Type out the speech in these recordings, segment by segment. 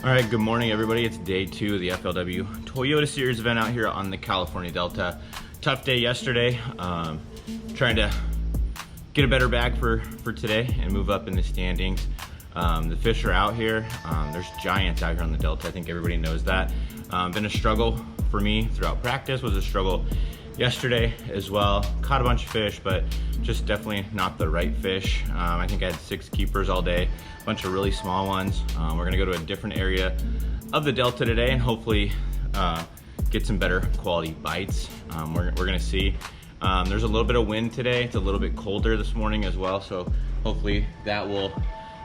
Alright, good morning everybody. It's day 2 of the FLW Toyota Series event out here on the California Delta. Tough day yesterday. Trying to get a better bag for today and move up in the standings. The fish are out here. There's giants out here on the Delta. I think everybody knows that. Been a struggle for me throughout practice. Was a struggle yesterday as well. Caught a bunch of fish, but just definitely not the right fish. I think I had 6 keepers all day, a bunch of really small ones. We're gonna go to a different area of the Delta today and hopefully get some better quality bites. We're gonna see. There's a little bit of wind today. It's a little bit colder this morning as well, so hopefully that will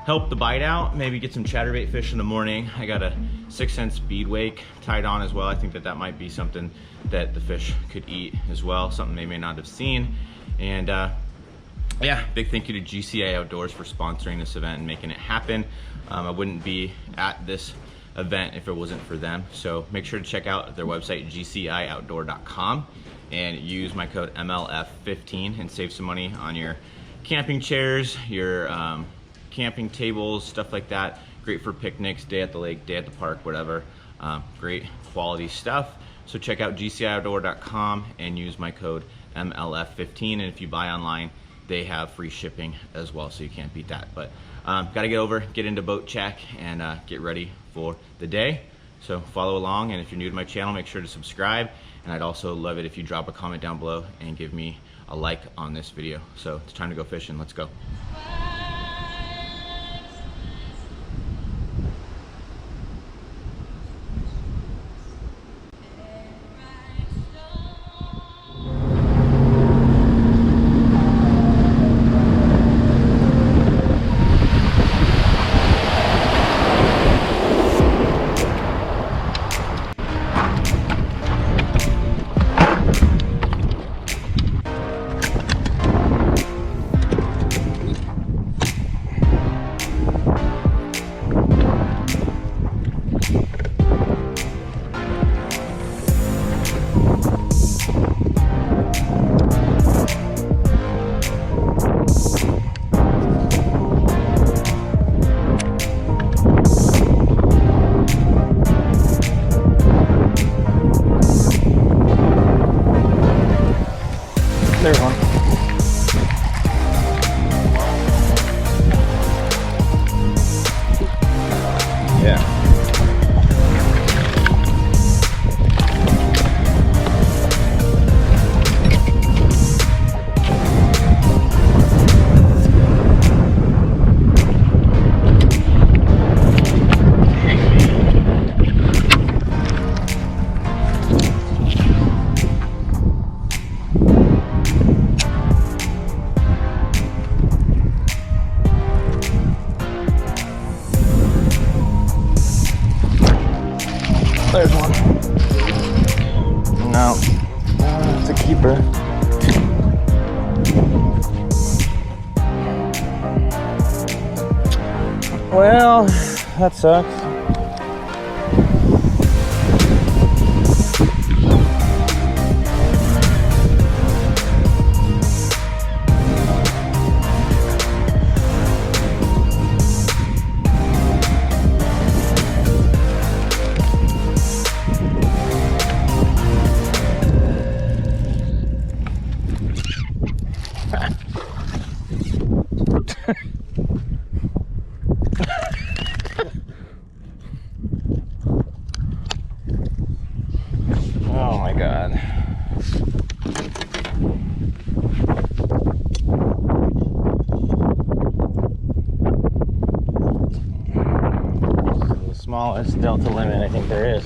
help the bite out. Maybe get some chatterbait fish in the morning. I got a 6-cent speed wake tied on as well. I think that might be something that the fish could eat as well, something they may not have seen. And yeah, big thank you to GCI Outdoors for sponsoring this event and making it happen. I wouldn't be at this event if it wasn't for them. So make sure to check out their website, gcioutdoor.com, and use my code MLF15 and save some money on your camping chairs, your camping tables, stuff like that. Great for picnics, day at the lake, day at the park, whatever. Great quality stuff. So check out gcioutdoor.com and use my code MLF15. And if you buy online, they have free shipping as well, so you can't beat that. But gotta get into boat check and get ready for the day. So follow along, and if you're new to my channel, make sure to subscribe. And I'd also love it if you drop a comment down below and give me a like on this video. So it's time to go fishing. Let's go. There's one. Yeah. There's one. No, it's a keeper. Well, that sucks. Oh my God. The smallest delta limit I think there is.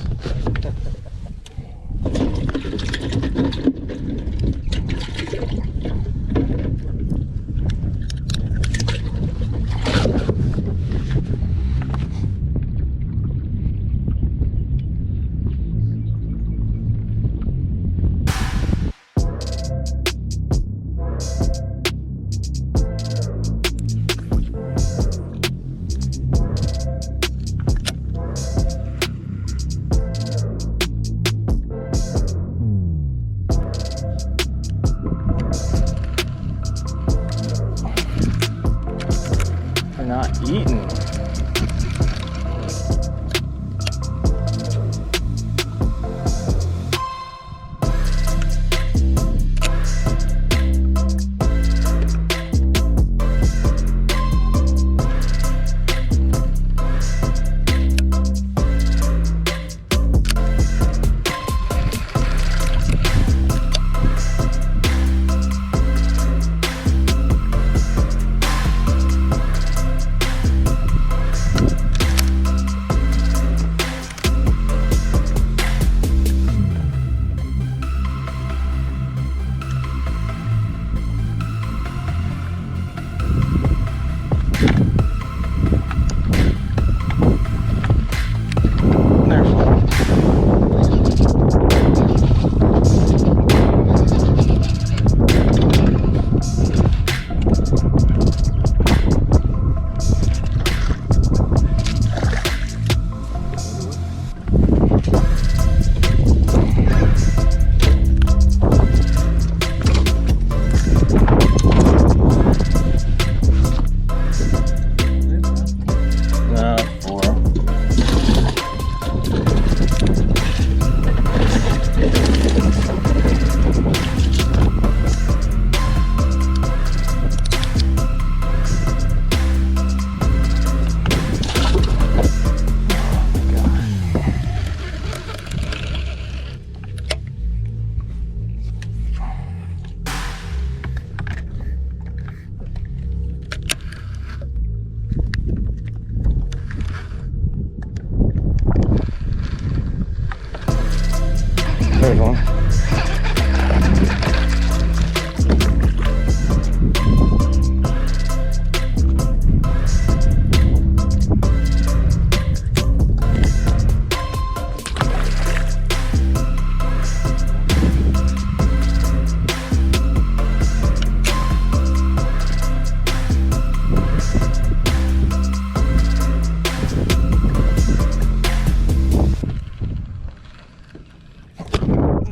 There's one.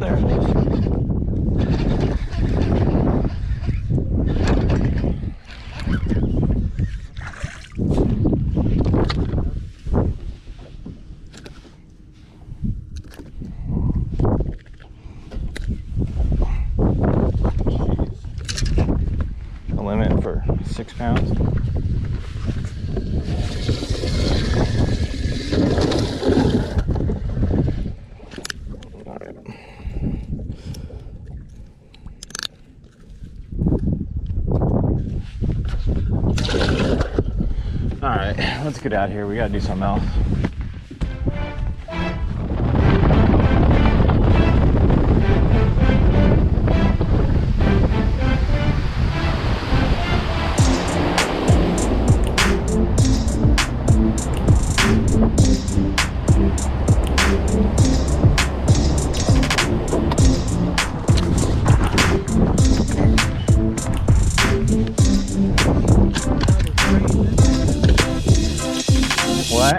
There it is. The limit for 6 pounds. Alright, let's get out of here. We gotta do something else. What?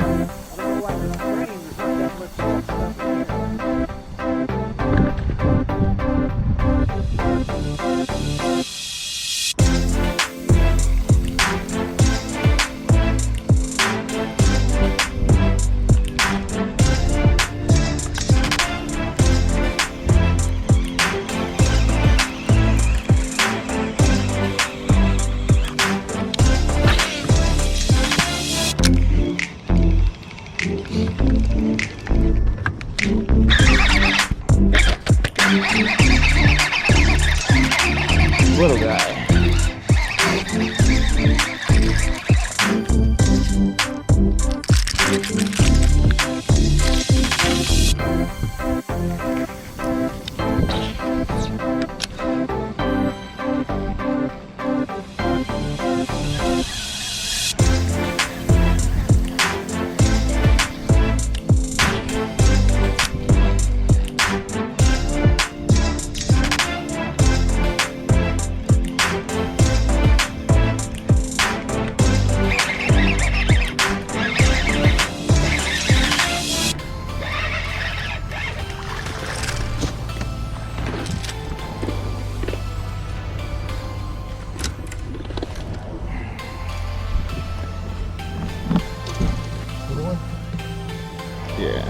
Little guy. Yeah.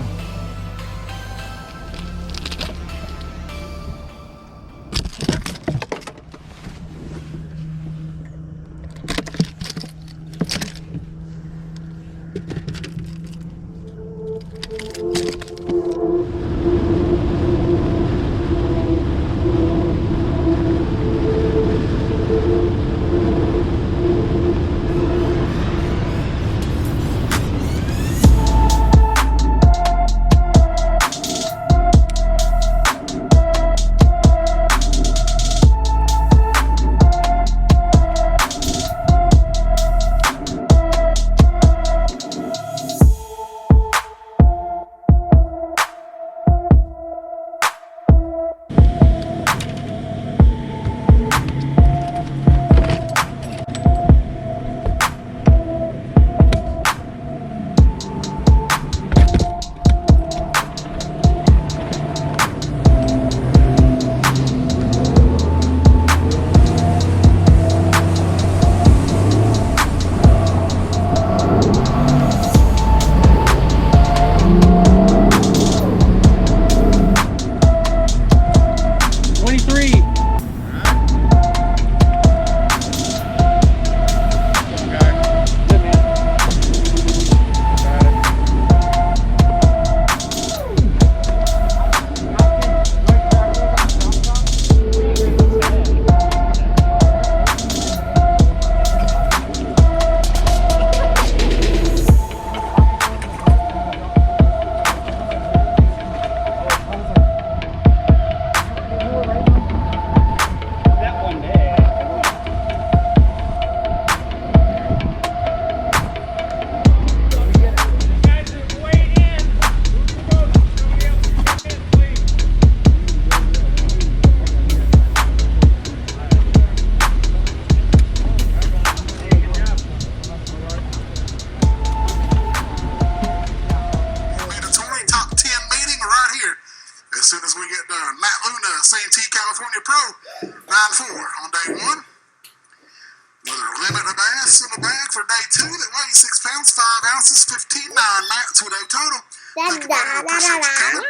26 pounds, 5 ounces, 15.9. That's what I total. Thank you, buddy. I appreciate you, Caleb.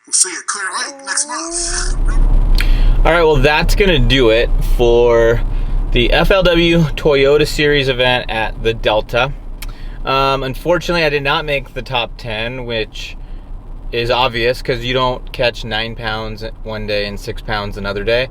We'll see you at Clear Lake next month. All right, well, that's gonna do it for the FLW Toyota Series event at the Delta. Unfortunately, I did not make the top 10, which is obvious because you don't catch 9 pounds one day and 6 pounds another day.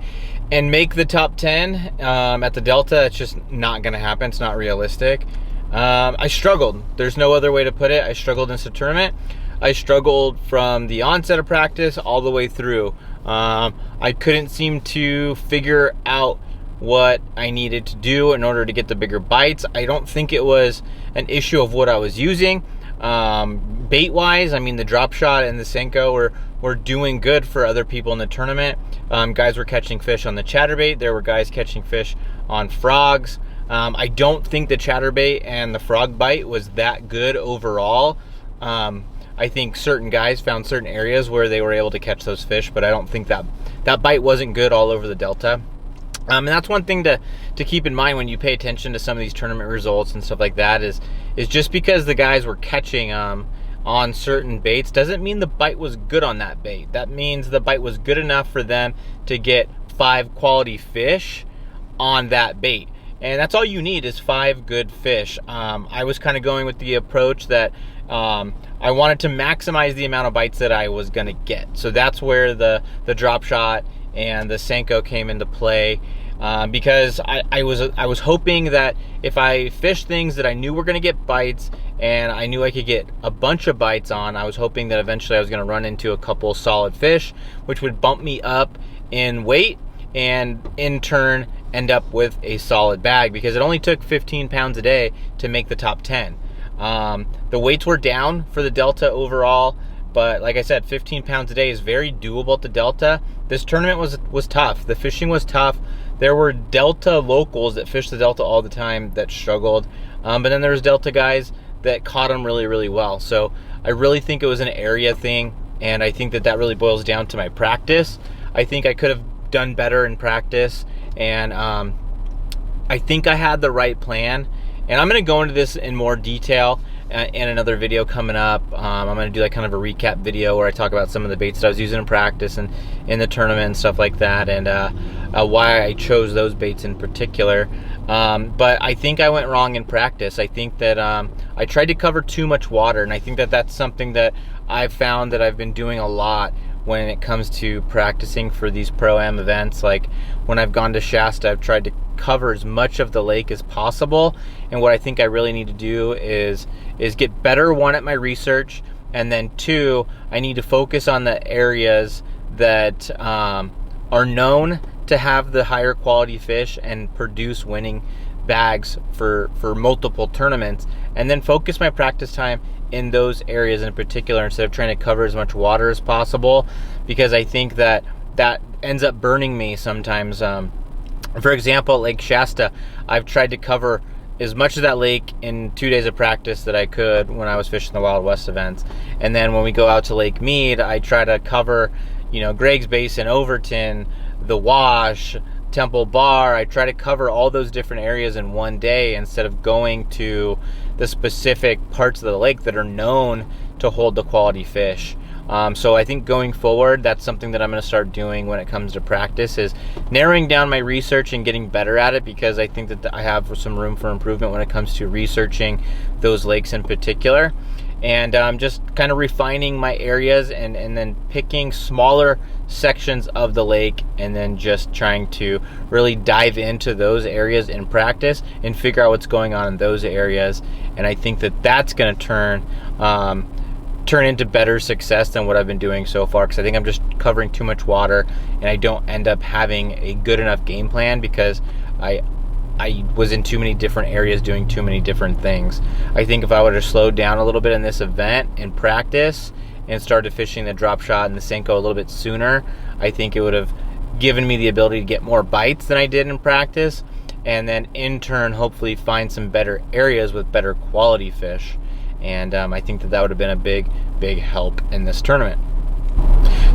And make the top 10 at the Delta, it's just not gonna happen. It's not realistic. I struggled. There's no other way to put it. I struggled in this tournament. I struggled from the onset of practice all the way through. I couldn't seem to figure out what I needed to do in order to get the bigger bites. I don't think it was an issue of what I was using. Bait wise, I mean, the drop shot and the Senko were doing good for other people in the tournament. Guys were catching fish on the Chatterbait. There were guys catching fish on frogs. I don't think the Chatterbait and the frog bite was that good overall. I think certain guys found certain areas where they were able to catch those fish, but I don't think that bite wasn't good all over the Delta. And that's one thing to keep in mind when you pay attention to some of these tournament results and stuff like that is just because the guys were catching on certain baits doesn't mean the bite was good on that bait. That means the bite was good enough for them to get 5 quality fish on that bait. And that's all you need is 5 good fish. I was kind of going with the approach that I wanted to maximize the amount of bites that I was gonna get. So that's where the drop shot and the Senko came into play, because I was hoping that if I fished things that I knew were gonna get bites and I knew I could get a bunch of bites on, I was hoping that eventually I was gonna run into a couple solid fish, which would bump me up in weight and in turn end up with a solid bag, because it only took 15 pounds a day to make the top 10. The weights were down for the Delta overall, but like I said, 15 pounds a day is very doable at the Delta. This tournament was tough. The fishing was tough. There were Delta locals that fished the Delta all the time that struggled, but then there was Delta guys that caught them really, really well. So I really think it was an area thing, and I think that really boils down to my practice. I think I could have done better in practice, and I think I had the right plan. And I'm going to go into this in more detail in another video coming up. I'm going to do like kind of a recap video where I talk about some of the baits that I was using in practice and in the tournament and stuff like that, and why I chose those baits in particular. But I think I went wrong in practice. I think that I tried to cover too much water, and I think that that's something that I've found that I've been doing a lot when it comes to practicing for these Pro-Am events. Like when I've gone to Shasta, I've tried to cover as much of the lake as possible, and what I think I really need to do is get better, one, at my research, and then 2, I need to focus on the areas that are known to have the higher quality fish and produce winning bags for multiple tournaments, and then focus my practice time in those areas in particular instead of trying to cover as much water as possible, because I think that ends up burning me sometimes. For example, Lake Shasta, I've tried to cover as much of that lake in 2 days of practice that I could when I was fishing the Wild West events. And then when we go out to Lake Mead, I try to cover, Greg's Basin, Overton, the Wash, Temple Bar. I try to cover all those different areas in one day instead of going to the specific parts of the lake that are known to hold the quality fish. So I think going forward, that's something that I'm going to start doing when it comes to practice, is narrowing down my research and getting better at it, because I think that I have some room for improvement when it comes to researching those lakes in particular, and just kind of refining my areas and then picking smaller sections of the lake and then just trying to really dive into those areas in practice and figure out what's going on in those areas. And I think that that's going to turn into better success than what I've been doing so far, because I think I'm just covering too much water and I don't end up having a good enough game plan because I was in too many different areas doing too many different things. I think if I would have slowed down a little bit in this event in practice and started fishing the drop shot and the Senko a little bit sooner, I think it would have given me the ability to get more bites than I did in practice, and then in turn hopefully find some better areas with better quality fish. And I think that would have been a big help in this tournament.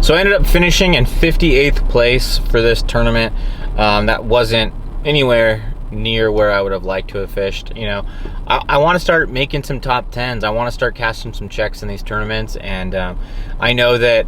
So I ended up finishing in 58th place for this tournament. That wasn't anywhere near where I would have liked to have fished. You know, I want to start making some top 10s. I want to start casting some checks in these tournaments, and I know that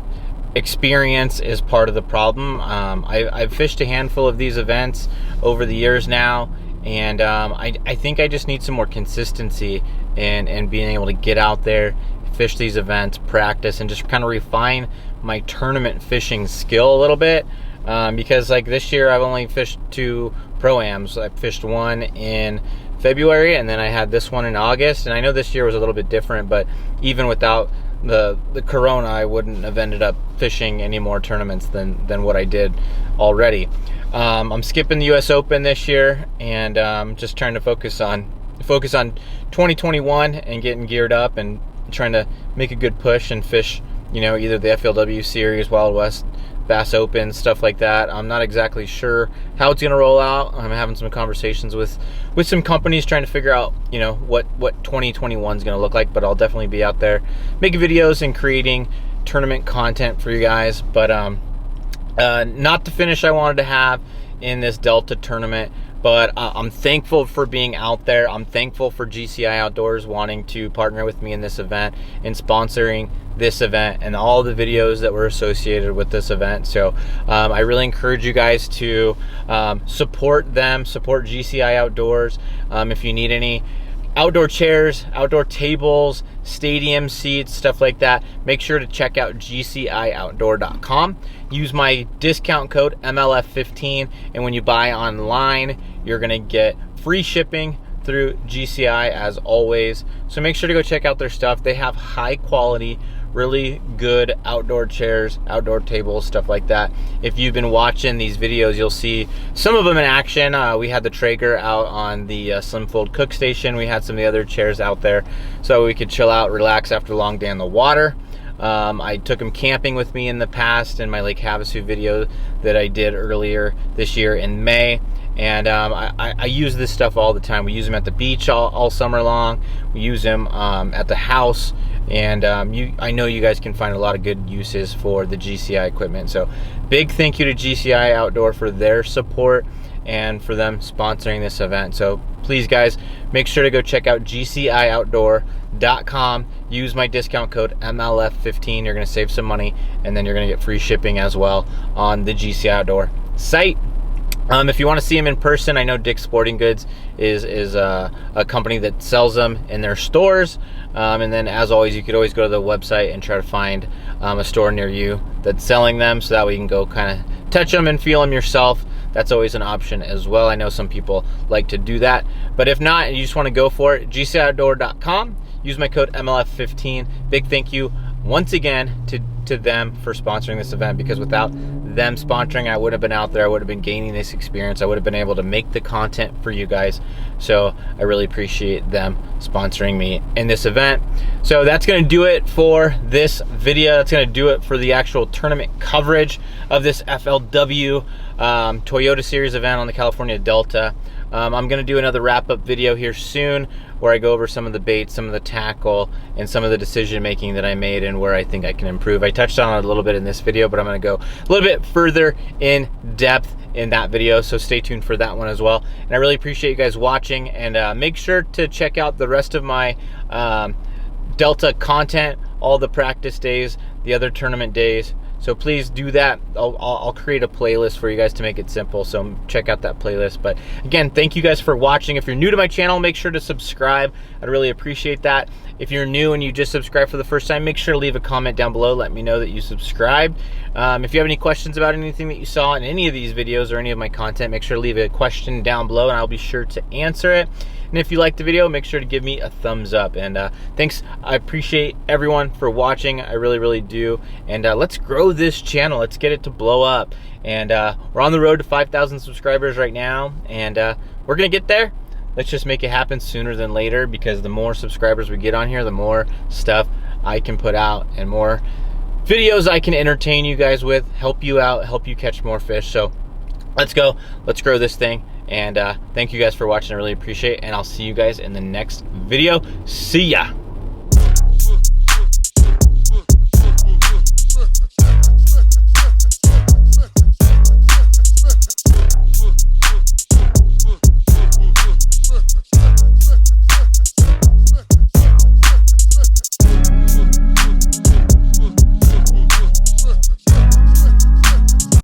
experience is part of the problem. I've fished a handful of these events over the years now, and I think I just need some more consistency in being able to get out there, fish these events, practice, and just kind of refine my tournament fishing skill a little bit. Because like this year I've only fished 2 Pro-Ams. I fished one in February, and then I had this one in August, and I know this year was a little bit different, but even without the corona, I wouldn't have ended up fishing any more tournaments than what I did already. I'm skipping the US Open this year, and just trying to focus on 2021 and getting geared up and trying to make a good push and fish, you know, either the FLW Series, Wild West, Bass Open, stuff like that. I'm not exactly sure how it's gonna roll out. I'm having some conversations with some companies trying to figure out, you know, what 2021 is gonna look like, but I'll definitely be out there making videos and creating tournament content for you guys. But not the finish I wanted to have in this Delta tournament, but I'm thankful for being out there. I'm thankful for GCI Outdoors wanting to partner with me in this event and sponsoring this event and all the videos that were associated with this event. So I really encourage you guys to support them, support GCI Outdoors. If you need any outdoor chairs, outdoor tables, stadium seats, stuff like that, make sure to check out GCIOutdoor.com. Use my discount code MLF15, and when you buy online, you're gonna get free shipping through GCI as always. So make sure to go check out their stuff. They have high quality, really good outdoor chairs, outdoor tables, stuff like that. If you've been watching these videos, you'll see some of them in action. We had the Traeger out on the Slim Fold Cook Station. We had some of the other chairs out there so we could chill out, relax after a long day in the water. I took them camping with me in the past in my Lake Havasu video that I did earlier this year in May. And I use this stuff all the time. We use them at the beach all summer long. We use them at the house. And I know you guys can find a lot of good uses for the GCI equipment. So big thank you to GCI Outdoor for their support and for them sponsoring this event. So please guys, make sure to go check out GCIOutdoor.com. Use my discount code MLF15. You're going to save some money, and then you're going to get free shipping as well on the GCI Outdoor site. If you want to see them in person, I know Dick's Sporting Goods is a company that sells them in their stores. And then as always, you could always go to the website and try to find a store near you that's selling them, so that way you can go kind of touch them and feel them yourself. That's always an option as well. I know some people like to do that, but if not, and you just want to go for it, GCIOutdoor.com. Use my code MLF15. Big thank you once again to them for sponsoring this event, because without them sponsoring, I would have been out there, I would have been gaining this experience, I would have been able to make the content for you guys. So I really appreciate them sponsoring me in this event. So that's going to do it for this video. That's going to do it for the actual tournament coverage of this FLW Toyota Series event on the California Delta. I'm going to do another wrap-up video here soon where I go over some of the baits, some of the tackle, and some of the decision making that I made and where I think I can improve. I touched on it a little bit in this video, but I'm going to go a little bit further in depth in that video, so stay tuned for that one as well. And I really appreciate you guys watching, and make sure to check out the rest of my Delta content, all the practice days, the other tournament days. So please do that. I'll create a playlist for you guys to make it simple, so check out that playlist. But again, thank you guys for watching. If you're new to my channel, make sure to subscribe. I'd really appreciate that. If you're new and you just subscribed for the first time, make sure to leave a comment down below. Let me know that you subscribed. If you have any questions about anything that you saw in any of these videos or any of my content, make sure to leave a question down below and I'll be sure to answer it. And if you liked the video, make sure to give me a thumbs up. And thanks, I appreciate everyone for watching. I really, really do. And let's grow this channel. Let's get it to blow up. And we're on the road to 5,000 subscribers right now. And we're gonna get there. Let's just make it happen sooner than later, because the more subscribers we get on here, the more stuff I can put out and more videos I can entertain you guys with, help you out, help you catch more fish. So let's go, let's grow this thing. And thank you guys for watching. I really appreciate it, and I'll see you guys in the next video. See ya.